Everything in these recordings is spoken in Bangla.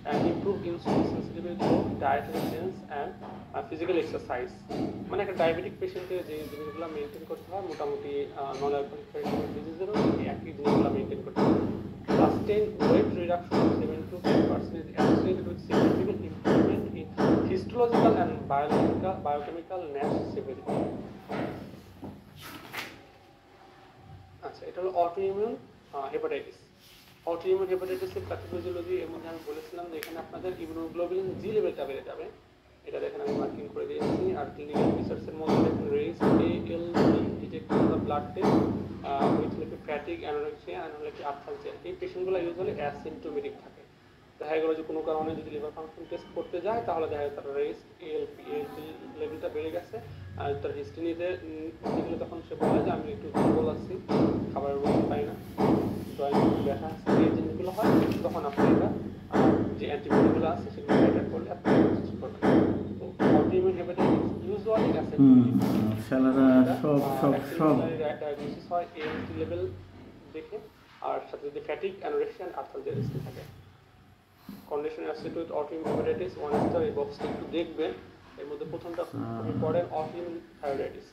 and improve insulin sensitivity through dietary change and physical exercise. মানে একটা ডায়াবেটিক পেশেন্টের যে জিনিসগুলো মেনটেন করতে হয় মোটামুটি নন অ্যালকোহলিক ডিজিজেরও এই একই জিনিসগুলো মেনটেন করতে হয়। Sustained weight reduction of 7 to 10% is associated with significant improvement in histological and biochemical NASH severity. আচ্ছা, এটা হলো অটোইমিউন হেপাটাইটিস। অটোইমিউন হেপাটাইটিসের প্যাথোলজি এর মধ্যে আমি বলেছিলাম যে এখানে আপনাদের ইমিউনোগ্লোবিলিন জি লেভেলটা বেড়ে যাবে। এটা দেখেন আমি মার্কিং করে দিয়েছি। আর ক্লিনিক্যাল ফিচার্সের মধ্যে দেখুন raise ALT detected the blood test with like fatigue anorexia and like arthralgia. এই পেশেন্টগুলো ইউজুয়ালি অ্যাসিম্পটোমেটিক থাকে। দেখা গেল যে কোনো কারণে যদি লিভার ফাংশন টেস্ট করতে যায় তাহলে দেখা যায় তার রেইজ ALT লেভেলটা বেড়ে গেছে, আর তার হিস্ট্রি নিতে গেলে তখন সে বলে যে আমি একটু দুর্বল আছি, খাবারের মধ্যে পাই না, জয়েন্ট ব্যথা আছে, এই জিনিসগুলো হয়। তখন আপনি এটা যে অ্যান্টিবডিগুলো আছে সেগুলো অ্যাটাক করলে আপনি চেষ্টা করবেন। তো autoimmune hepatitis usually asymptomatic diagnosis হয় ALT লেভেল দেখে, আর সাথে যদি ফ্যাটিক অ্যানোরেক্সিয়া এন্ড আর্থালজিয়া রিস্ক থাকে। Condition associated with autoimmune hepatitis one star এই বক্সটা একটু দেখবেন। এর মধ্যে প্রথমটা খুব ইম্পর্টেন্ট, অটোইমিউন থাইরয়েডিস।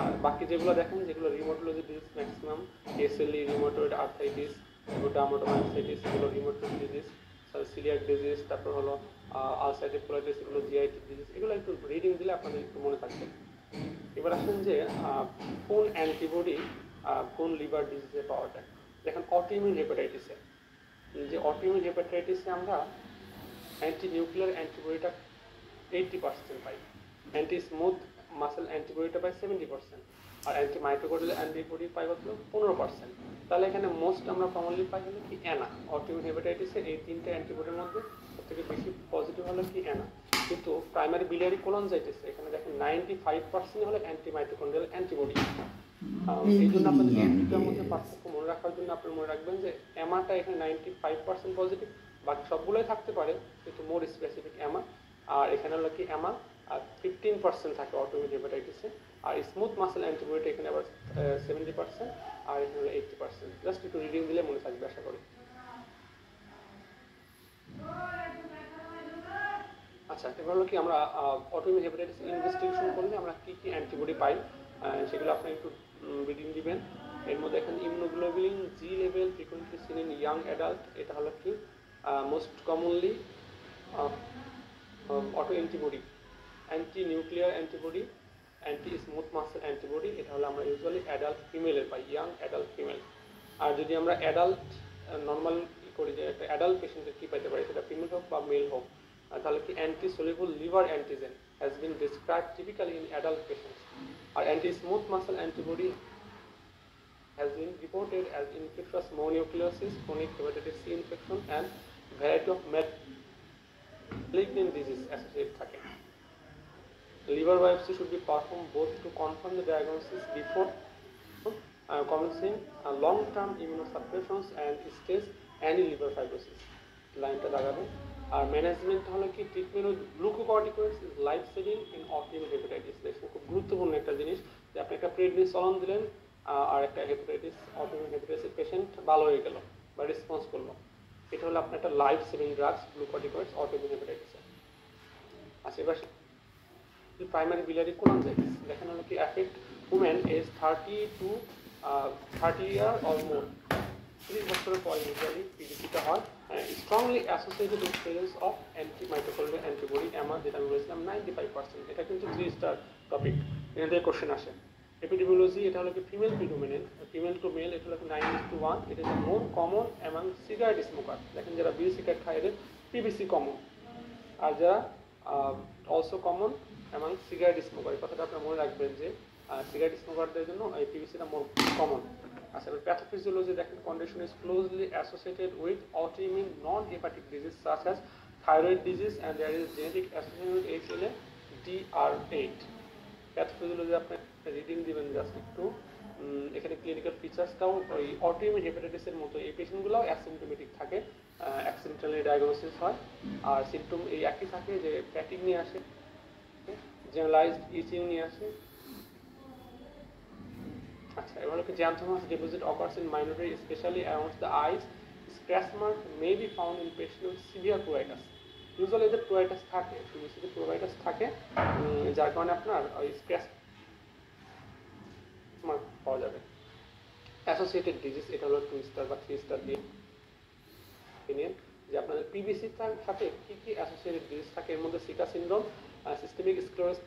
আর বাকি যেগুলো দেখেন যেগুলো rheumatology disease maximum SLE, rheumatoid arthritis, dermatomyositis, এগুলো রিউমাটয়েড ডিজিজ, সিলিয়াক ডিজিজ, তারপর হলো আলসারেটিভ কোলাইটিস, এগুলো জিআইটি ডিজিজ। এগুলো একটু রিডিং দিলে আপনাদের একটু মনে থাকবে। এবার আসেন যে কোন অ্যান্টিবডি কোন লিভার ডিজিজে পাওয়া যায়। দেখেন অটোইমিউন হেপাটাইটিসে, যে অটোইমিউন হেপাটাইটিসে আমরা অ্যান্টি নিউক্লিয়ার অ্যান্টিবডিটা 80% পাই, অ্যান্টি স্মুথ মাসেল অ্যান্টিবডিটা পাই 70%, আর অ্যান্টি মাইটোকন্ড্রিয়াল অ্যান্টিবডি পাই কত 15%। তাহলে এখানে মোস্ট আমরা কমনলি পাই হলো কি অ্যানা। অটোইমিউন হেপাটাইটিসে এই তিনটে অ্যান্টিবডির মধ্যে সবথেকে বেশি পজিটিভ হলো কি অ্যানা। কিন্তু প্রাইমারি biliary cholangitis এখানে দেখেন 95% হলো অ্যান্টি মাইটোকন্ড্রিয়াল অ্যান্টিবডি। এই জন্য আপনাদের এই দুটার মধ্যে পার্থক্য মনে রাখার জন্য আপনি মনে রাখবেন যে অ্যামাটা এখানে 95% পজিটিভ, বাকি সবগুলোই থাকতে পারে কিন্তু মোর স্পেসিফিক অ্যামা। আর এখানে হলো কি অ্যামা আর 15% থাকে অটোইমিউন হেপাটাইটিসে, আর স্মুথ মাসেল অ্যান্টিবডিটা এখানে আবার 70%, আর এখানে হলো 80%। জাস্ট একটু রিডিং দিলে মনে থাকবে আশা করি। আচ্ছা, এবার হলো কি আমরা অটোইমিউন হেপাটাইটিস ইনভেস্টিগেশন করলে আমরা কি কি অ্যান্টিবডি পাই সেগুলো আপনি একটু রিডিং দিবেন। এর মধ্যে এখানে immunoglobulin G level frequently seen in young adult, এটা হলো কি most commonly auto antibody. Anti nuclear antibody, anti smooth muscle antibody, এটা হলো আমরা ইউজুয়ালি অ্যাডাল্ট ফিমেলের পাই, ইয়াং অ্যাডাল্ট ফিমেল। আর যদি আমরা অ্যাডাল্ট নর্মাল করি যে একটা অ্যাডাল্ট পেশেন্টের কী পাইতে পারি, সেটা ফিমেল হোক বা মেল হোক, তাহলে কি anti soluble liver antigen has been described typically in adult patients. আর anti smooth muscle antibody has been reported as infectious mononucleosis, chronic hepatitis C infection and variety of malignant disease associated থাকে। Liver biopsy should be performed both to confirm the diagnosis before commencing long-term immunosuppressions and stage any liver fibrosis. লাইনটা দাগাবেন। আর ম্যানেজমেন্ট হলো কি treatment with glucocorticoids is life saving in autoimmune hepatitis. দেখুন খুব গুরুত্বপূর্ণ একটা জিনিস যে আপনি একটা প্রেডনিসলন দিলেন আর একটা হেপাটাইটিস অটোইমিউন হেপাটাইটিস পেশেন্ট ভালো হয়ে গেল বা রেসপন্স করলো, এটা হলো আপনার একটা life saving drugs glucocorticoids autoimmune হেপাটাইটিসে। আচ্ছা, এবার প্রাইমারি biliary cholangitis দেখেন হলো কি affect women age 30 to 30 year or more, 30 বছরের পরে ইউজুয়ালি পিডিপিটা হয়। Strongly associated with presence of anti mitochondrial antibody AMA, যেটা আমি বলেছিলাম 95%। এটা কিন্তু 3 স্টার টপিক, এখান থেকে কোশ্চেন আসে। এপিডেমিওলজি এটা হলো কি female predominant, female two mail, এটা হলো 9:1। এটা is more common among cigarette smoker. দেখেন যারা বিড়ি সিগারেট খায় এদের পিবিসি কমন, আর যারা also common among cigarette smoker. এই কথাটা আপনারা মনে রাখবেন যে সিগারেট স্মোকারদের জন্য এই পিবিসিটা মোর কমন। আচ্ছা, প্যাথোফিজিওলজি দেখেন condition is closely associated with autoimmune non hepatic disease such as thyroid disease and there is genetic association with HLA-DR8। Pathophysiology আপনি রিডিং দিবেন জাস্ট একটু। এখানে ক্লিনিক্যাল ফিচার্সটাও ওই অটোইমিউন হেপাটাইটিসের মতো এই পেশেন্টগুলোও অ্যাসিম্পটোমেটিক থাকে, অ্যাক্সিডেন্টালি ডায়াগনোসিস হয়, আর সিমটম এই একই থাকে যে ফ্যাটিক নিয়ে আসে, জেনারেলাইজড ইচিং নিয়ে আসে। আচ্ছা, এবার হলো কি xanthomas deposit occurs in minority specially around the eyes, scratch mark may be found in patient with severe pruritus. Usually এদের প্রোভাইটাস থাকে, পিভিসিতে প্রোভাইটাস থাকে, যার কারণে আপনার ওই স্ক্র্যাচ মার্ক পাওয়া যাবে। অ্যাসোসিয়েটেড ডিজিজ, এটা হলো 2 স্টার বা 3 স্টার দিয়ে অপিনিয়ন যে আপনাদের পিভিসি সাথে কি কি অ্যাসোসিয়েটেড ডিজিজ থাকে। এর মধ্যে seeker syndrome, systemic sclerosis,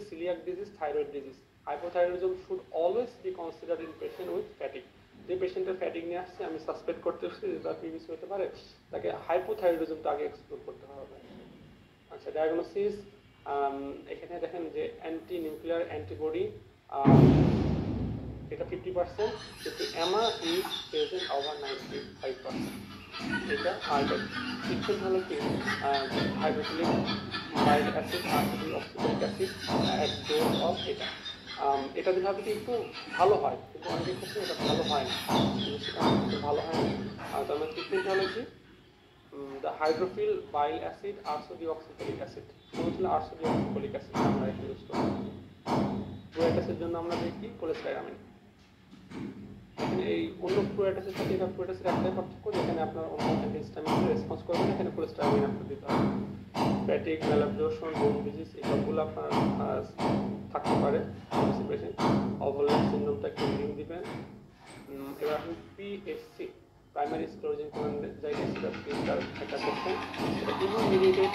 celiac disease, thyroid disease. Hypothyroidism should always be considered in patient with fatigue. যে পেশেন্টের ফ্যাটিক নিয়ে আসছে, আমি সাসপেক্ট করতেছি যে তার পিভিসি হতে পারে, তাকে হাইপোথাইরয়েডিজমটা আগে এক্সপ্লোর করতে হবে। আচ্ছা, ডায়াগনোসিস, এখানে দেখেন যে অ্যান্টি নিউক্লিয়ার অ্যান্টিবডি এটা 50%, কিন্তু এমা ইজ প্রেজেন্ট ওভার 95%। এটা আর ট্রিটমেন্ট হলো কি হাইড্রোক্লোরিক বাইল অ্যাসিড আর oxalic acid at dose of এটা। এটা দিলে হবে কি একটু ভালো হয়, কিন্তু অনেকের ক্ষেত্রে এটা ভালো হয় না, সেটা ভালো হয় না। আর তার ট্রিটমেন্ট হলো কি দ্য হাইড্রোফিল বাইল অ্যাসিড আরসোডিঅক্সিকোলিক অ্যাসিড, হচ্ছিল আরসোডিঅক্সিকোলিক অ্যাসিড আমরা এখানে ইউজ করি। প্রোয়াইটাসের জন্য আমরা দেখি কোলেস্টেরামিন। এখানে এই অন্য প্রোয়াইটাসের সাথে এটা প্রোয়াইটাসের একটাই পার্থক্য, যেখানে আপনার অন্য অ্যান্টিহিস্টামিন রেসপন্স করবে না, এখানে কোলেস্টেরামিন আপনার দিতে হবে। ফ্যাটিক, ম্যালাবজর্পশন, বোন ডিজিজ এসবগুলো আপনার থাকতে পারে পেশেন্ট। ওভারল্যাপ সিনড্রোমটা একটু রিডিং দিবেন। এবার আপনি পিএসসি, প্রাইমারি স্ক্লেরোজিং কোলাঙ্গাইটিস, এটা একটা কোশ্চেন। এটা immune-mediated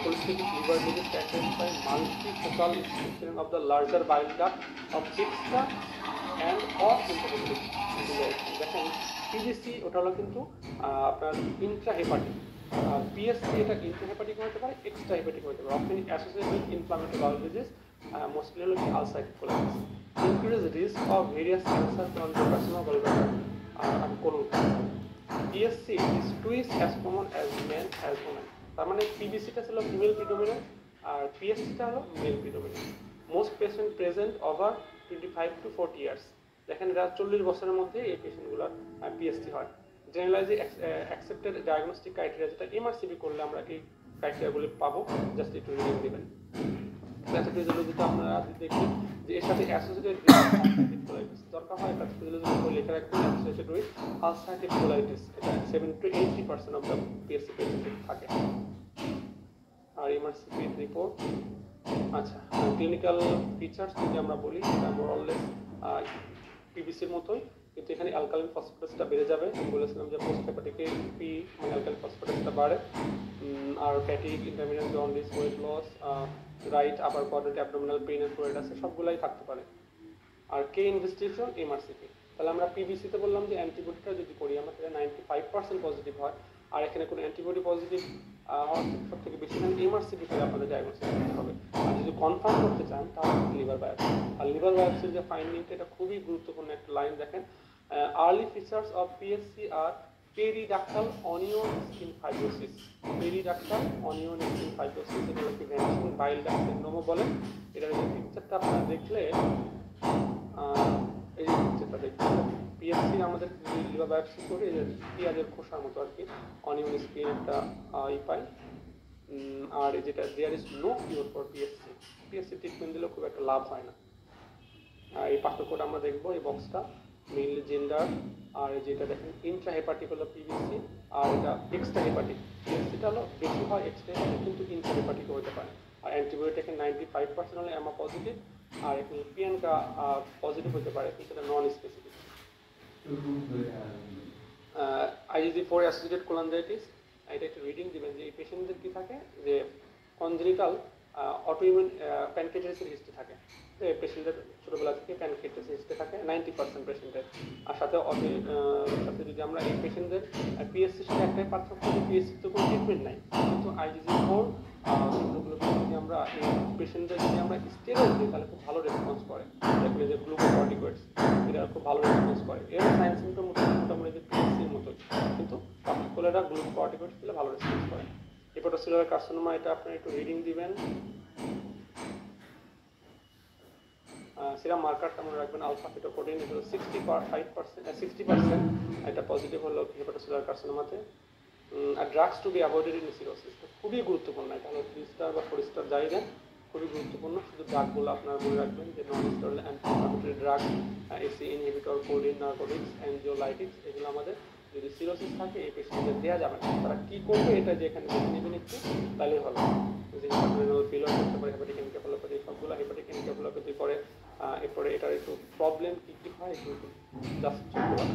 polycystic liver disease characterized by multifocal infiltration of the larger bile duct of extra and or intrahepatic. দেখেন পিভিসি ওটা হলো কিন্তু আপনার ইন্ট্রাহেপাটিক, পিএসসি এটা ইন্ট্রাহেপাটিক হতে পারে, এক্সট্রা হেপাটিক হতে পারে। Often associated with inflammatory bowel disease, mostly হলো কি ulcerative colitis. Increase risk of various cancer, carcinoma, gallbladder and colon cancer. PSC is twice as common as men as women. তার মানে পিভিসিটা ছিল ফিমেল প্রিডোমিনেন্ট আর পিএসসিটা হলো male predominant. Most patient present over 25 to 40 years. দেখেন এরা 40 বছরের মধ্যে এই পেশেন্টগুলোর পিএসসি হয়। জেনারেলাইজি অ্যাকসেপ্টেড ডায়াগনস্টিক ক্রাইটেরিয়া, যেটা এমআরসিপি করলে আমরা এই ক্রাইটেরিয়াগুলি পাবো, জাস্ট একটু রিডিং দেবেন। প্যাথোফিজিওলজিতে আপনারা দেখবেন যে এর সাথে অ্যাসোসিয়েটেড আলসারেটিভ কোলাইটিস দরকার হয়। প্যাথোফিজিওলজি বই লেখা রাখবেন অ্যাসোসিয়েটেড উইথ আলসারেটিভ কোলাইটিস, এটা 70 to 80% অফ দ্য পিএসসি পেশেন্টে থাকে। আর এমআরসিপি রিপোর্ট, আচ্ছা ক্লিনিক্যাল ফিচার্স যদি আমরা বলি, এটা মোরলেস পিভিসির মতোই, কিন্তু এখানে অ্যালকালিন ফসফেটাসটা বেড়ে যাবে। আমি বলেছিলাম যে পোস্ট হেপাটিকে পি মানে অ্যালকালিন ফসফেটাসটা বাড়ে। আর fatigue, intermediate jaundice, weight loss, right upper quadrant abdominal pain and প্রোয়েড আছে, সবগুলাই থাকতে পারে। আর কে ইনভেস্টিগেশন এমআরসিপি, তাহলে আমরা পিভিসিতে বললাম যে অ্যান্টিবডিটা যদি করি আমরা তাহলে 95% পজিটিভ হয়, আর এখানে কোনো অ্যান্টিবডি পজিটিভ হওয়ার সব থেকে বেশি মানে এমআরসিপি করে আপনাদের ডায়াগনোসিস করতে হবে। আর যদি কনফার্ম করতে চান তাহলে লিভার বায়োপসি। আর লিভার বায়োপসির যে ফাইন্ডিংটা, এটা খুবই গুরুত্বপূর্ণ একটা লাইন। দেখেন আর্লি ফিচার্স অফ পিএসসি আর periductal onion skin fibrosis. Periductal onion skin fibrosis, এটা হচ্ছে ভ্যানিশিং বাইল ডাক্ট সিনড্রোমও বলে। এটার যে পিকচারটা আপনারা দেখলে, এই যে পিকচারটা দেখলে পিএসসি আমাদের লিভার বায়োপসি করে পেঁয়াজের খোসার মতো আর কি অনিয়ন স্কিন একটা পাই। আর যেটা there is no cure for PSC, PSC treatment দিলেও খুব একটা লাভ হয় না। এই পার্থক্যটা আমরা দেখবো এই বক্সটা, মেইনলি জেন্ডার। আর যেটা দেখেন ইন্ট্রা হেপাটিক হলো পিভিসি, আর এটা এক্সট্রা হেপাটিক। পিএসসিটা হলো বেশি হয় এক্সট্রা হেপাটিক, কিন্তু ইন্ট্রা হেপাটিকও হতে পারে। আর অ্যান্টিবডিটা এখানে 95% হলে এমা পজিটিভ, আর এখানে পিএনকা পজিটিভ হতে পারে, কিন্তু সেটা নন স্পেসিফিক। IgG4 অ্যাসোসিয়েটেড কোলাঙ্গাইটিস, এটা একটু রিডিং দিবেন যে এই পেশেন্টদের কি থাকে যে কনজেনিটাল অটোইমিউন প্যানক্রিয়াটাইটিসের হিস্ট্রি থাকে। এই পেশেন্টদের ছোটোবেলা থেকে প্যানক্রিয়াটাইটিস হিস্ট্রি থাকে 90% পেশেন্টের। আর সাথে সাথে যদি আমরা এই পেশেন্টদের পিএসসির সাথে একটাই পার্থক্য, যে পিএসসির তো কোনো ট্রিটমেন্ট নাই, কিন্তু IgG4 সিনড্রোমগুলোকে যদি আমরা এই পেশেন্টদের যদি আমরা স্টেরয়েড দিই তাহলে খুব ভালো রেসপন্স করে। দেখলে যে গ্লুকোকর্টিকয়েডস এটা খুব ভালো রেসপন্স করে। এর সাইন সিমটম মোটামুটি যে পিএসসির মতোই, কিন্তু পার্টিকুলার গ্লুকোকর্টিকয়েডস দিলে ভালো রেসপন্স করে। হেপাটোসেলুলার কার্সিনোমা, এটা আপনারা একটু রিডিং দিবেন। সিরাম মার্কারটা মনে রাখবেন আলফা ফিটোপ্রোটিন, এটা 60%, এটা পজিটিভ হলো হেপাটোসেলুলার কার্সিনোমাতে। আর drugs to be avoided in cirrhosis, খুবই গুরুত্বপূর্ণ। এটা হলো 3 স্টার বা 4 স্টার যাই দেন, খুবই গুরুত্বপূর্ণ। শুধু ড্রাগগুলো আপনারা মনে রাখবেন যে non steroid anti inflammatory drug, ACE inhibitor, কোলিন, নার্কোটিক্স, অ্যানজিওলাইটিক্স, এগুলো আমাদের যদি সিরোসিস থাকে এই পেশেন্টদের দেওয়া যাবে না। তারা কী করবে এটা যে এখানে দেখে নেবেন একটু, তাহলেই হলো। যে হেপাটোরেনাল ফেলিওর করতে পারে, হেপাটিক এনকেফালোপ্যাথি, সবগুলো হেপাটিক এনকেফালোপ্যাথি করে। এরপরে এটার একটু প্রবলেম কী কী হয় একটু জাস্ট চলতে পারে,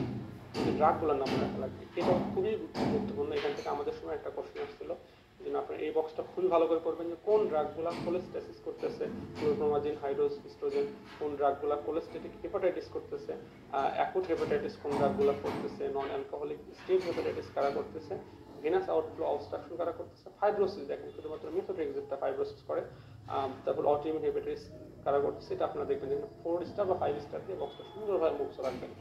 যে ড্রাগগুলোর নাম রাখা লাগবে, এটা খুবই গুরুত্বপূর্ণ। এখান থেকে আমাদের সময় একটা কোশ্চেন আসছিল, যেন আপনার এই বক্সটা খুবই ভালো করে পড়বেন যে কোন ড্রাগগুলো কোলেস্টেসিস করতেছে, ক্লোরোপ্রোমাজিন, হাইড্রোজ, ইস্ট্রোজেন, কোন ড্রাগগুলো কোলেস্টেটিক হেপাটাইটিস করতেছে, অ্যাকুট হেপাটাইটিস কোন ড্রাগগুলো করতেছে, নন অ্যালকোহলিক স্টেজ হেপাটাইটিস কারা করতেছে, ভেনাস আউটফ্লো অবস্ট্রাকশন কারা করতেছে, ফাইব্রোসিস দেখেন শুধুমাত্র মেথোট্রেক্সেটটা ফাইব্রোসিস করে, তারপর অটোইমিউন হেপাটাইটিস কারা করতেছে, এটা আপনারা দেখবেন যে 4 স্টার বা 5 স্টার দিয়ে বক্সটা সুন্দরভাবে মুখস্থ রাখবেন।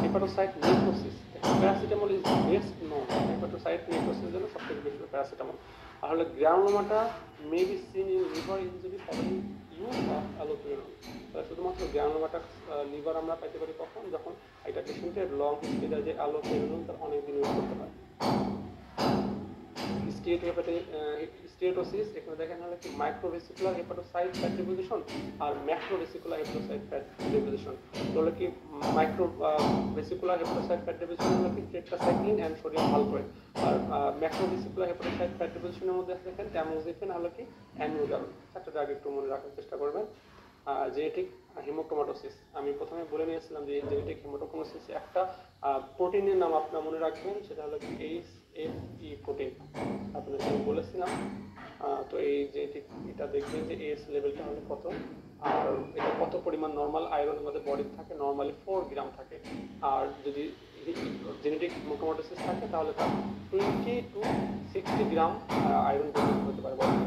Hepatocyte necrosis, paracetamol is best known. Hepatocyte নেক্রোসিসের জন্য সবথেকে বেশি প্যারাসিটামল। আর হলো granulomata may be seen in liver injury following use of allopurinol. তাহলে শুধুমাত্র গ্রানুলোমাটা লিভার আমরা পাইতে পারি কখন, যখন এটা পেশেন্টের লং হিস্ট্রি দেয় যে অ্যালোপেরিনল তার অনেক দিন ইউজ করতে হয়। স্টিয়েটোসিস, এখানে দেখেন হলো কি মাইক্রোভেসিকুলার হেপাটোসাইট ফ্যাট ডিপোজিশন আর ম্যাক্রোভেসিকুলার হেপাটোসাইট ফ্যাট ডিপোজিশন। তাহলে কি মাইক্রোভেসিকুলার হেপাটোসাইট ফ্যাট ডিপোজিশন হলো কি টেট্রাসাইক্লিন এন্ড সোডিয়াম ভালপ্রাইড, আর ম্যাক্রোভেসিকুলার হেপাটোসাইট ফ্যাট ডিপোজিশনের মধ্যে দেখেন ট্যামোক্সিফেন হলো কি অ্যামিউডারন। একটা ড্রাগ একটু মনে রাখার চেষ্টা করবেন। জেনেটিক হেমোক্রোমাটোসিস, আমি প্রথমে বলে নিয়েছিলাম যে জেনেটিক হেমোক্রোমাটোসিস একটা প্রোটিনের নাম আপনারা মনে রাখবেন, সেটা হলো কি HFE প্রোটিন, আপনাদের আমি বলেছিলাম। তো এই যে এটা দেখবেন যে এস লেভেলটা হলো কত, আর এটা কত পরিমাণ নর্মাল আয়রন আমাদের বডিতে থাকে, নর্মালি 4 গ্রাম থাকে। আর যদি জেনেটিক হেমোক্রোমাটোসিস থাকে তাহলে তার 20 to 60 গ্রাম আয়রন হতে পারে বডিতে।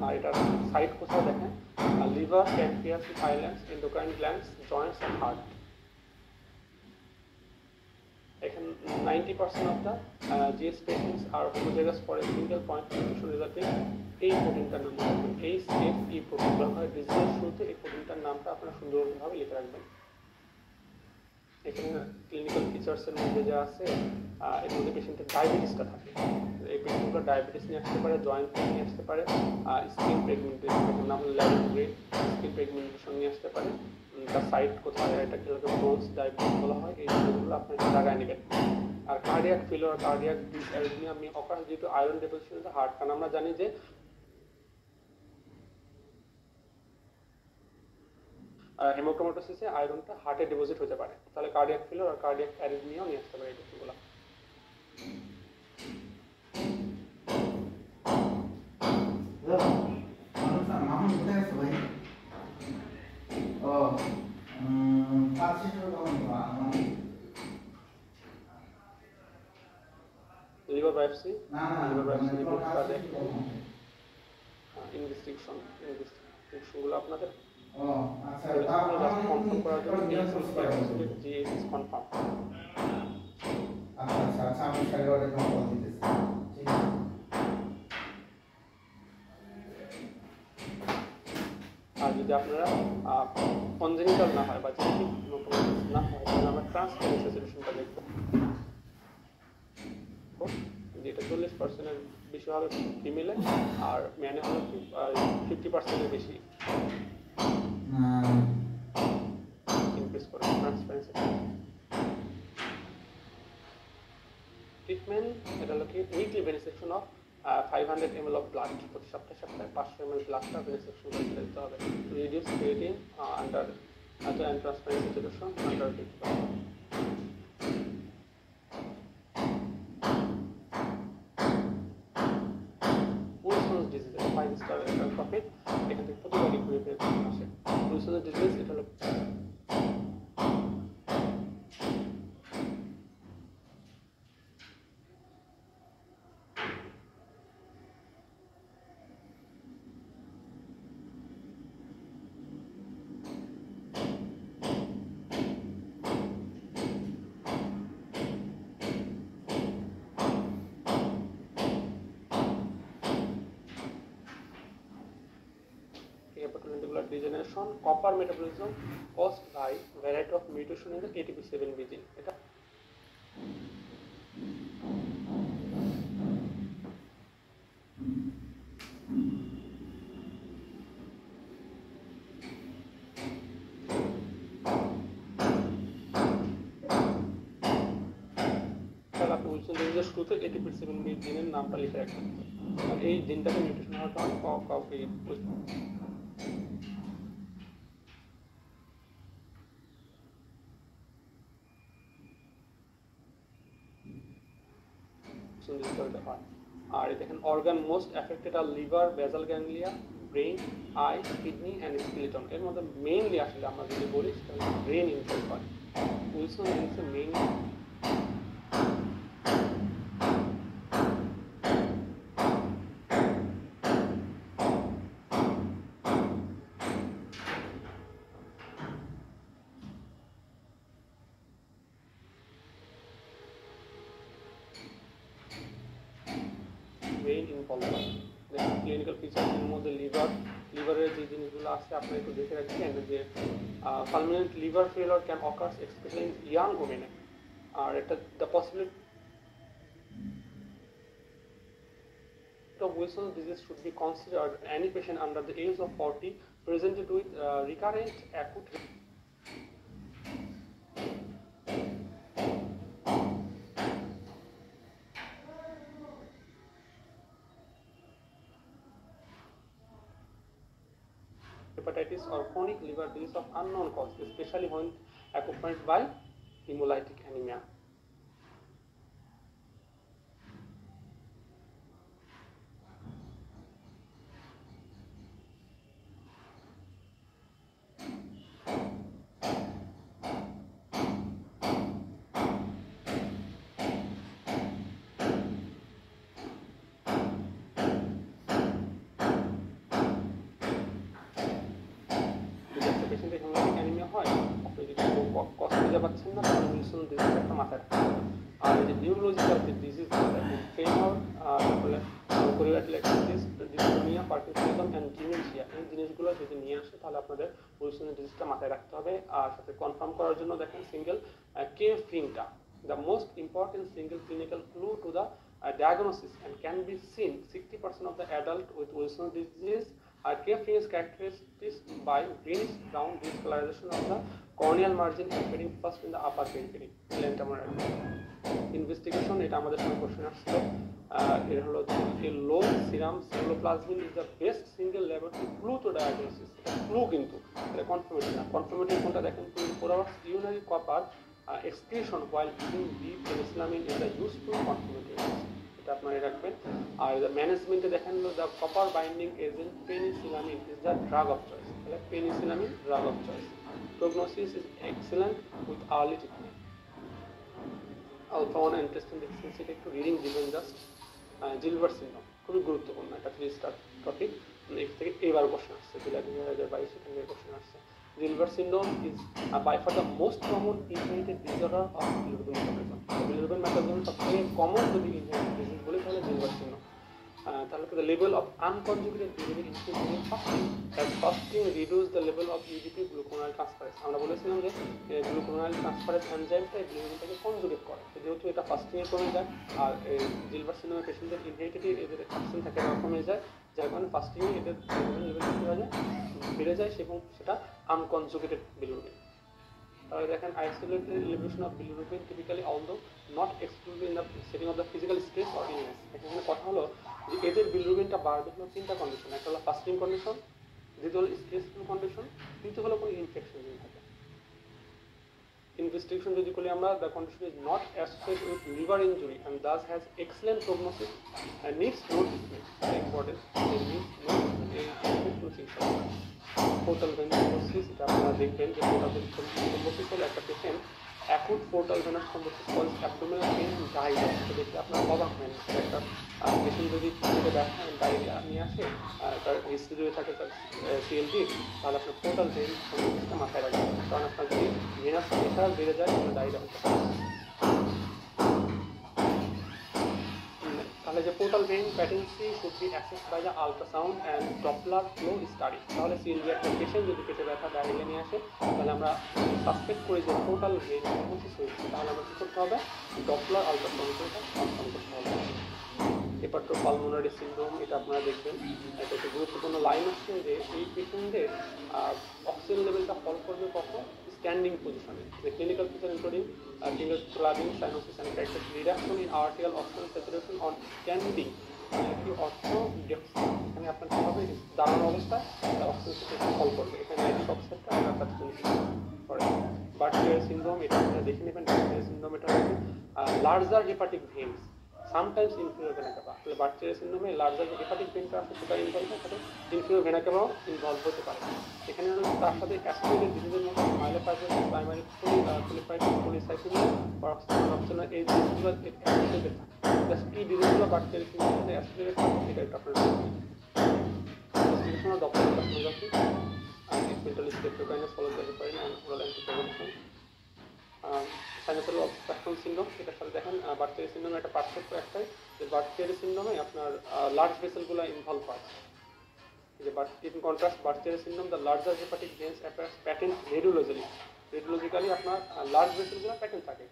আর এটার সাইড কোথাও দেখেন, liver, pancreas, islands, endocrine glands, joints and heart. এখানে 90% of the GS patients are homozygous for a single point mutation resulting এই প্রোটিনটার নাম রাখবেন HFE প্রোটিন। হয় ডিজিজের শুরুতে এই প্রোটিনটার নামটা আপনারা সুন্দরভাবে লিখে রাখবেন। এখানে ক্লিনিক্যাল ফিচার্সের মধ্যে যা আছে এর মধ্যে পেশেন্টের ডায়াবেটিসটা থাকে, এই পেশেন্টগুলো ডায়াবেটিস নিয়ে আসতে পারে, জয়েন্ট পেইন নিয়ে আসতে পারে, স্কিন প্রেগমেন্টেশন, নাম হলো ল্যাবরেটরি স্কিন প্রেগমেন্টেশন নিয়ে আসতে পারে। তার সাইড কোথায়, এটা কিভাবে ব্রোঞ্জ ডায়াবেটিস বলা হয়, এই জিনিসগুলো আপনার জায়গায় নেবেন। আর কার্ডিয়াক ফেলিওর, কার্ডিয়াক ডিসঅ্যারিথমিয়া আমি অকার যেহেতু iron deposition in the heart, কারণ আমরা জানি যে হেমোক্রোমাটোসিসে আয়রনটা হার্টে ডিপোজিট হতে পারে, তাহলে কার্ডিয়াক ফেলিওর আর কার্ডিয়াক অ্যারিথমিয়াও নিয়ে আসতে পারে এই কিছুগুলো। লিভার বায়োপসি, রিপোর্টটা দেখেন, ইনভেস্টিগেশনগুলো আপনাদের কনফার্ম করার জন্য জিএস ইজ কনফার্ম। আর যদি আপনারা কনজেনিটাল না হয় বা জেনেটিক না হয় তাহলে আমরা ট্রান্সফার রেসিডেশনটা দেখব, যেটা 40%-এর বেশি হবে ফিমেলে, আর ম্যানে হলো 50%-এর বেশি ইনক্রিজ করে ট্রান্সপারেন্সি। ট্রিটমেন্ট, এটা হলো কি weekly venesection of 500 ml of blood, প্রতি সপ্তাহে 500 ml ব্লাডটা ভেনিসেকশন করে দিতে হবে। Reduce creatine under and transparency solution under 50%. Wilson's disease, 5-star topic, এখান থেকে প্রতিবারই ঘুরে ফিরে আসে। Wilson's disease, এটা হলো hepatocellular degeneration, copper metabolism caused by variety of mutation in the ATP7B gene. এটা উইলসন ডিজিজের শুরুতে ATP7B জিনের নামটা লিখে রাখবেন, আর এই জিনটাকে মিউটেশন হওয়ার কারণে কাউকে হয়। আর দেখেন organ most affected are liver, basal ganglia, brain, eye, kidney and skeleton. এর মধ্যে মেইনলি আসলে আমরা যদি বলি সেটা ব্রেন ইনভলভ হয়। উইলসন ডিজিজে মেইন ব্রেন ইনভলভ হয়। দেখেন ক্লিনিক্যাল ফিচার্সের মধ্যে লিভারের যে জিনিসগুলো আছে আপনারা একটু দেখে রাখবেন যে permanent liver failure can occur specially in young ওমেনে। আর এটা the possibility of Wilson's disease should be considered any patient under the age of 40 presented with recurrent acute hepatitis or chronic liver disease of unknown cause, especially when accompanied by hemolytic anemia. পাচ্ছেন না তাহলে উইলসন ডিজিজ একটা মাথায় রাখতে হবে। আর এই যে নিউরোলজিক্যাল যে ডিজিজ ফেমার, তারপরে কোরিওয়াটিলাইটিস, ডিসটোনিয়া, পার্কিনসনিজম এন্ড ডিমেনশিয়া, এই জিনিসগুলো যদি নিয়ে আসে তাহলে আপনাদের উইলসন ডিজিজটা মাথায় রাখতে হবে। আর সাথে কনফার্ম করার জন্য দেখেন সিঙ্গেল কে ফিংটা the most important single clinical clue to the diagnosis and can be seen 60% of the adult with Wilson's disease are K-Fingers characteristics by greenish brown discoloration of the corneal margin appearing first in the upper periphery. Investigation এটা আমাদের সময় কোশ্চেন আসছিল। এর হলো যে low serum caeruloplasmin is the best single laboratory clue to diagnosis. Clue কিন্তু এটা কনফার্মেশন না। কনফার্মেটিভ কোনটা দেখেন 24 hours urinary copper excretion while giving deep penicillamine is a useful confirmatory. এটা আপনারা রাখবেন। আর ম্যানেজমেন্টে দেখেন the copper binding agent penicillamine is the drug of choice. তাহলে penicillamine drug of choice. Prognosis is excellent with early treatment. Alpha 1 antitrypsin ডেফিসিয়েন্সিটা একটু রিডিং দিবেন জাস্ট। জিলবার্ট সিনড্রোম খুবই গুরুত্বপূর্ণ, এটা 3 স্টার টপিক। এর থেকে এবার কোশ্চেন আসছে, 2022 এখান থেকে কোশ্চেন আসছে। Gilbert syndrome is by far the most common inherited disorder of bilirubin metabolism. Bilirubin metabolism সবথেকে কমন যদি inherited disease বলি তাহলে Gilbert syndrome। তাহলে the level of unconjugated bilirubin increase during fasting, as fasting reduce the level of UDP glucuronide transferase. আমরা বলেছিলাম যে glucuronide transferase এনজাইমটা বিলিরুবিনটাকে কনজুগেট করে, যেহেতু এটা ফাস্টিং এ কমে যায় আর Gilbert syndrome পেশেন্টদের ইনহেরিটেড এদের অ্যাকশন থাকে কমে যায়, যার কারণে ফাস্টিং এ এদের বিলিরুবিন লেভেল কি হয়ে যায়, বেড়ে যায় এবং সেটা আনকনজুগেটেড বিলিরুবিন। তাহলে দেখেন isolated elevation of bilirubin typically although not exclusive in the setting of the physical stress or illness. এখানে কথা হলো যে এদের বিলিরুবিনটা বাড়বে হলো 3টা কন্ডিশন। একটা হলো ফাস্টিং কন্ডিশন, দ্বিতীয় হলো স্ট্রেসফুল কন্ডিশন, তৃতীয় হলো কোনো ইনফেকশন যদি থাকে। ইনভেস্টিগেশন যদি করি আমরা, the condition is not associated with liver injury and thus has excellent prognosis and needs no treatment. Important, it needs no treatment. Portal vein thrombosis, এটা আপনারা দেখবেন যে পোর্টাল ভেন থ্রম্বোসিস হলো একটা patient acute portal venous thrombosis cause abdominal pain diarrhoea. দেখতে আপনারা অবাক হবেন, একটা পেশেন্ট যদি ডায়রিয়া নিয়ে আসে, তার হিস্ট্রি যদি থাকে তার সিএলডি, তাহলে আপনার পোর্টাল ভেন থ্রম্বোসিসটা মাথায় রাখবেন, কারণ আপনার যদি ভেনাস প্রেশার বেড়ে যায় তাহলে ডায়রিয়া হতে পারে। তাহলে যে portal vein patency should be assessed by the ultrasound and Doppler flow study. তাহলে সিএলভি একটা পেশেন্ট যদি পেটে ব্যথা ডায়রিয়া নিয়ে আসে, তাহলে আমরা সাসপেক্ট করি যে পোর্টাল ভেন থ্রম্বোসিস হয়েছে, তাহলে আমরা কী করতে হবে, ডপলার আল্ট্রাসাউন্ড করে কনফার্ম করতে হবে। হেপাটোপালমোনারি সিনড্রোম, এটা আপনারা দেখবেন, এটা একটা গুরুত্বপূর্ণ লাইন হচ্ছে যে এই পেশেন্টদের অক্সিজেন লেভেলটা ফল করবে কখন, standing position. The clinical feature including finger clubbing, cyanosis, and character reduction in arterial oxygen saturation on standing. একটি অর্থ এখানে আপনার কী হবে, দাঁড়ানো অবস্থায় অক্সিজেন স্যাচুরেশন ফল করবে। এখানে নাইট্রিক অক্সাইডটা আমরা করে বার্চিয়ার সিনড্রোম, এটা আপনারা দেখে নেবেন। বার্চিয়ার সিনড্রোম এটা হচ্ছে larger hepatic veins sometimes inferior vena cava. আসলে বার্চিয়ার সিনড্রোমে লার্জার হেপাটিক ভেনটা আছে সেটা ইনভলভ হয়, সাথে ইনফিরিয়র ভেনা ক্যাভাও ইনভলভ হতে পারে। এখানে তার সাথে অ্যাসোসিয়েটেড ডিজিজের মধ্যে মাইলোফাইব্রোসিস, প্রাইমারি কোলিফাইটিস, পলিসাইথেমিয়া, পারক্সিজেন এই ডিজিজগুলো অ্যাসোসিয়েটেড থাকে। জাস্ট কি ডিজিজগুলো বার্চিয়ার সিনড্রোমের সাথে অ্যাসোসিয়েটেড থাকে এটা একটু আপনারা distribution of doctor plasmography experimental streptokinase followed by heparin and oral anticoagulation. Sinusoidal obstruction syndrome, এটার সাথে দেখেন বার্চিয়ারি সিনড্রোমে একটা পার্থক্য একটাই, যে বার্চিয়ারি সিনড্রোমে আপনার লার্জ ভেসেলগুলো ইনভলভ হয়। যে in contrast Budd Chiari syndrome the larger hepatic veins appears patent radiologically আপনার লার্জ ভেসেলগুলো প্যাটেন্ট থাকে,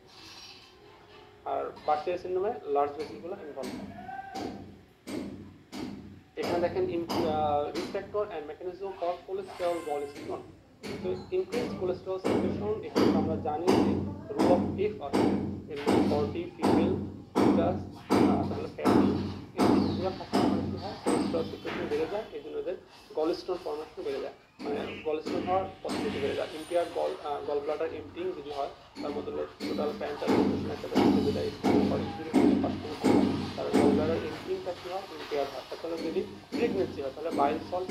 আর বার্চিয়ারি সিনড্রোমে লার্জ ভেসেলগুলো ইনভলভ হয়। এখানে দেখেন risk factor and mechanism for cholesterol gallstone. তো ইনক্রিজ কোলেস্টেরল সিচুয়েশন, এখানে আমরা জানি যে রুল অফ এফ আছে, এর মধ্যে 40 ফিমেল ফিটাস তাহলে ফ্যাটি এগুলো থাকলে মানে কী হয়, কোলেস্টেরল সিচুয়েশন বেড়ে যায়, এই জন্য এদের গলস্টোন ফর্মেশন বেড়ে যায়, মানে গলস্টোন হওয়ার পসিবিলিটি বেড়ে যায়। ইম্পেয়ার গল ব্লাডার এমটিং যদি হয়, তার মধ্যে টোটাল প্যান্টাল একটা বেড়ে যায়, তার গল ব্লাডার এমটিংটা কী হয়, ইম্পেয়ার হয়। তাহলে যদি প্রেগনেন্সি হয় তাহলে বাইল সল্ট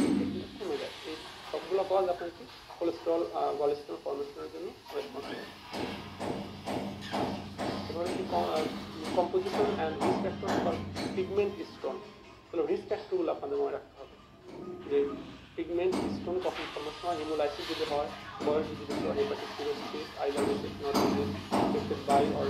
কমে যায়। এই সবগুলো কজ আপনার কি কোলেস্টেরল গলস্টোন ফর্মেশনের জন্য রেসপন্সিবল। এবারে কি composition and risk factor for pigment stone. তাহলে রিস্ক ফ্যাক্টরগুলো আপনাদের মনে রাখতে হবে, যে পিগমেন্ট স্টোন কখন ফর্মেশন হয়, হিমোলাইসিস যদি হয়, বয়স যদি বেশি হয়, hepatic cirrhosis, ileal not disease, by or